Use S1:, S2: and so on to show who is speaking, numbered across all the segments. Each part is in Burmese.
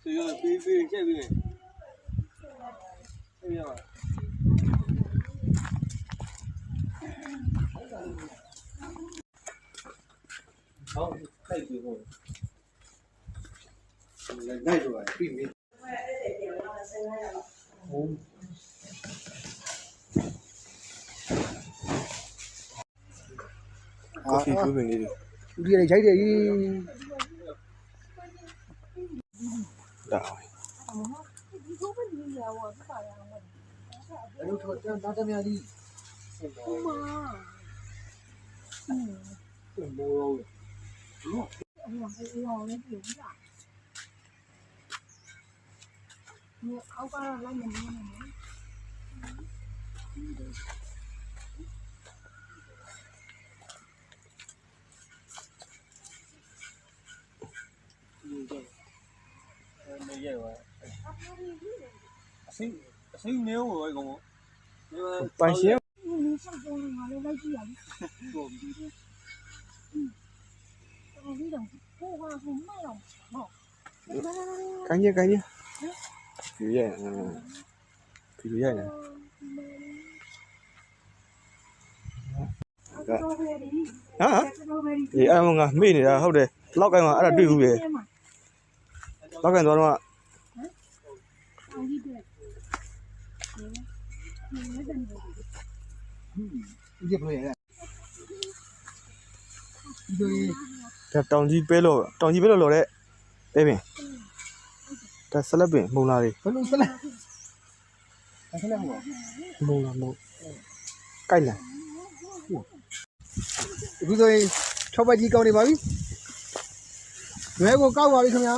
S1: 所以说比这边，这边嘛。好，太最后了。那出来，对面。哦。
S2: Coffee ကျွေးပင်လေးတွေ
S3: ဒီရိုက်တယ်ကြီး
S2: ဒါ
S3: အဲ့လိုတော့တာတမယာကြီးဟုတ်မှာ
S1: မိုးရော
S3: အဲ့ဟိုလည်းပြုတ်လာမြေအောက်ကတော့လိုက်နေနေနော်
S1: 没见过。谁没有我一个？
S2: ပိုင်ရှင်
S3: 你上周了，我来几样。我这种不花是卖了哦。
S2: ကိုင်းကြီးဖြူရဲ့ဖြူရဲ့ဟာအေးအဲ့ငါမေ့နေတာဟုတ်တယ်လောက်ကိုင်းမှာအဲ့ဒါတွေ့ဘူးလေလောက်ကိုင်းသွားတော့
S3: ဒီဘယ်လဲဒီ
S2: တောင်ကြီးပဲလို့လော်တဲ့ပဲပင်ဒါဆလက်ပင်မုံလာတွေ
S3: ဘယ်လိုစလဲအဲ့ဒါလည်းမဟုတ်
S2: မုံလာမုံကိုက်လာ
S3: အခုဆိုရင်6ပတ်ကြီးကောင်းနေပါပြီရွယ်ကိုကောက်ပါပြီခင်ဗျာ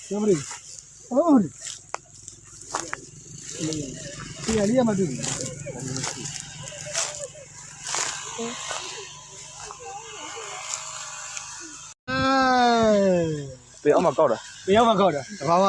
S3: ပြောမလို့ဟုတ်ဒီအလေးရမတွေ့ဘူး
S2: ပေအောင်မကောက်တာ
S3: ဘယ်ရောက်မှကောက်တာတဘာဝ